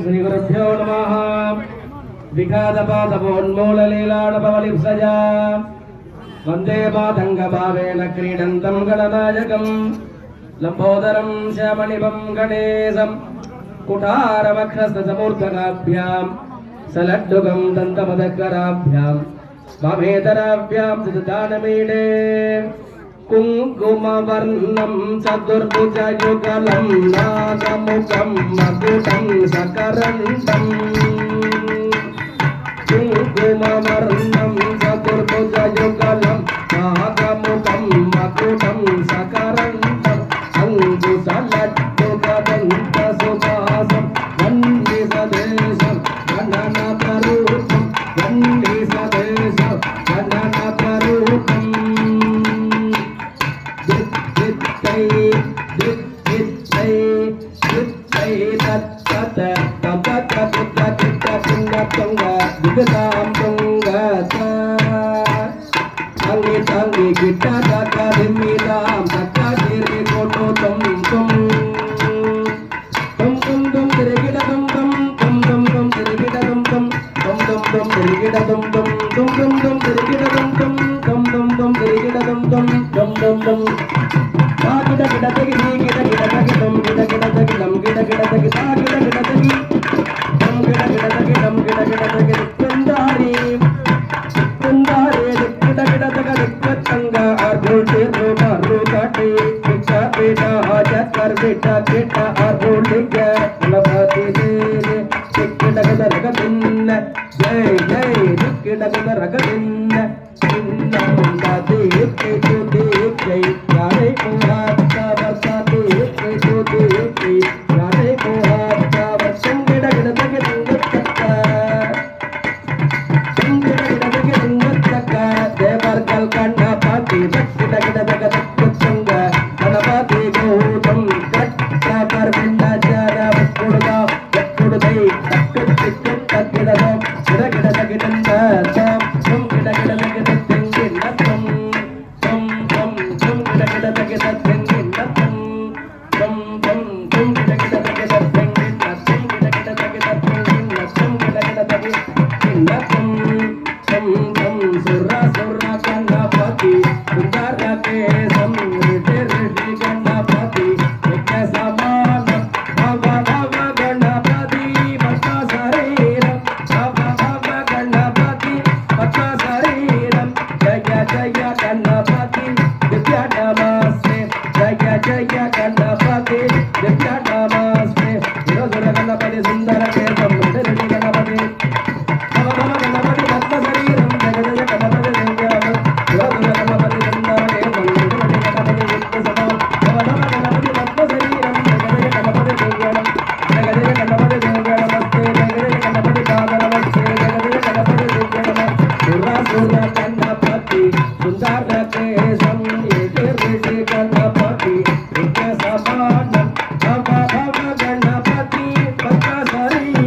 श्रीगुरुभ्यो नमः विघातपादपोन्मूललीलाडपवलिप्सजा वन्दे मातङ्गभावेन क्रीडन्तं गणनायकं लम्बोदरं श्यामणिभं गणेशं कुठारवक्षस्थसमूर्धकाभ्यां सलड्डुकं दन्तमदकराभ्यां वामेतराभ्यां दानमीडे कुङ्कुमवर्णं चतुर्भुजयुगलं नागमुखं मकुटं सकरण्डम् कुङ्कुमवर्णं चतुर्भुजयुगलं नागमुखं मकुटं सकरण्डम् अङ्कुशलड्डुकदन्तसुभासं वह्निसदेशं गणनतरूपं वह्निसदेशं गणनतरूपम् Tangi kita taka dimiram taka diri koto tom tom tom tom tom diri kita tom tom tom tom tom diri kita tom tom tom tom tom diri kita tom tom tom tom tom diri kita tom tom tom tom tom diri kita tom tom tom tom tom kita kita tegi kita kita tegi tom kita kita tegi tom kita kita tegi kita kita tegi tom kita kita tegi tom kita kita tegi pendari pendari kita kita tegi tangga arbol teru baru kati kita beda hajat kar beda kita arbol tiga labati dere kita kita ragatin jai jai kita kita ragatin inna mundati itu jai yare kuhata basati itu jai yare kuhata basam kita kita tagi tangga devar kalkan kita kita jaga tangga ganapati gautam katta parvinda jara vakkuda vakkudai takkat tikkat takidam kita kita tagi tangga tom kita kita tagi tangin natam tom tom tom kita kita tagi tangin natam tom tom tom kita kita tagi tangin natam kita kita tagi tangin natam kita kita tagi natam tom tom surra surra ganapati Undara kesam riti riti ganapati ekka samana bhava bhava ganapati patna sariram bhava bhava ganapati patna sariram jaya jaya ganapati divya namaste jaya jaya ganapati divya namaste surasura ganapati sundara kesam riti riti ganapati bhava bhava ganapati patna sariram jaya jaya ganapati surasura ganapati Ganapati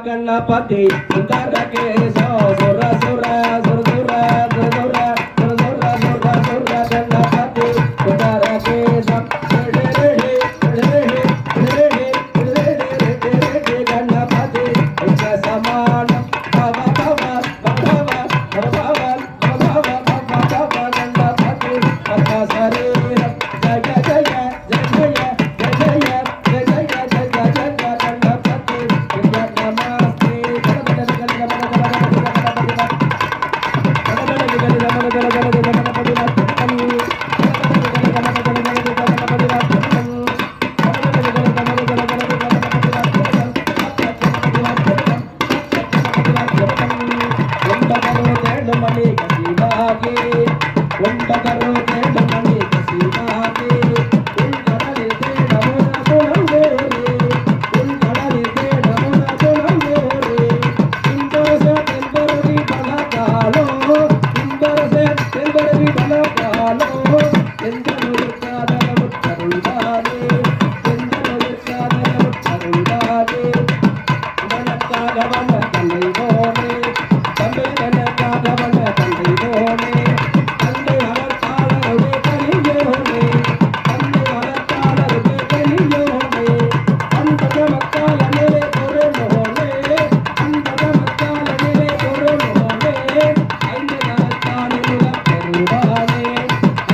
Ganapati, Sundara Keso, Sura Sura, Sura Sura, Sura Sura, Sura Sura, Sura Ganapati, Sundara Keso, Ganapati, Ika Samana, Baba Baba, Baba Baba, Baba Baba, Baba Baba, Ganapati, Aka Sarira, Jaya Jaya, Jaya Jaya, Jaya Jaya, Jaya Jaya, Jaya Jaya, Ganapati, Ika Nama. எனக்காகவன தந்தை போலே தம்பி எனக்காகவன தந்தை போலே தந்தை வளர்த்தாளருடைய கலியோனே தந்தை வளர்த்தாளருடைய கலியோனே அந்த மக்கால நிலை பொருளோனே அந்த மக்கால நிலை பொருளோனே ஐந்து கரத்தானிலுக பெருவானே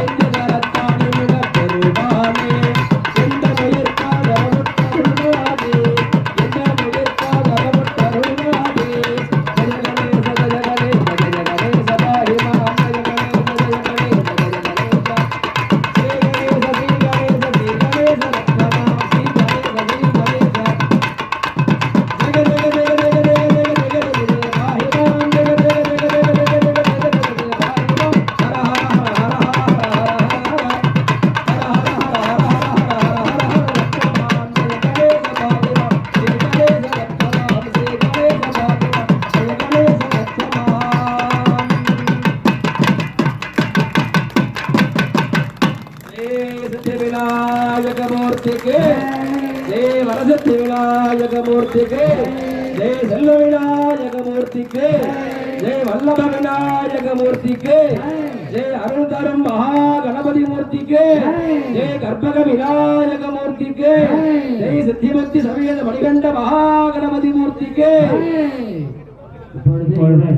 ஐந்து கரத்தானிலுக பெருவானே எந்த முயற்காக முட்டருளாதே எந்த முயற்காக முட்டருளாதே ஜய கணேச ஜய கணேச ஜய கணேச பாஹிமா ஜய கணேச ஜய கணேச ஜய கணேச ஸ்ரீ கணேச ஸ்ரீ கணேச ஸ்ரீ கணேச ரத்னமா ஸ்ரீ கணேச ஸ்ரீ கணேச ஜய ஜய ஜய ஜய ஜய ஜய ஜய ஜய பாஹிமா ஜய ஜய ஜய ஜய ஜய ஜய ஜய பாஹிமா ஹர ஹர ஹர ஹர ஹர ஹர विनायक के जय वरसिद्धि विनायक मूर्ति के जय सेल्व विनायक मूर्ति के जय वल्लभ विनायक मूर्ति के जय अरुणधरम महागणपति मूर्ति के जय गर्भग विनायक मूर्ति के जय सिद्धिमूर्ति समेत मणिकंठ महागणपति मूर्ति के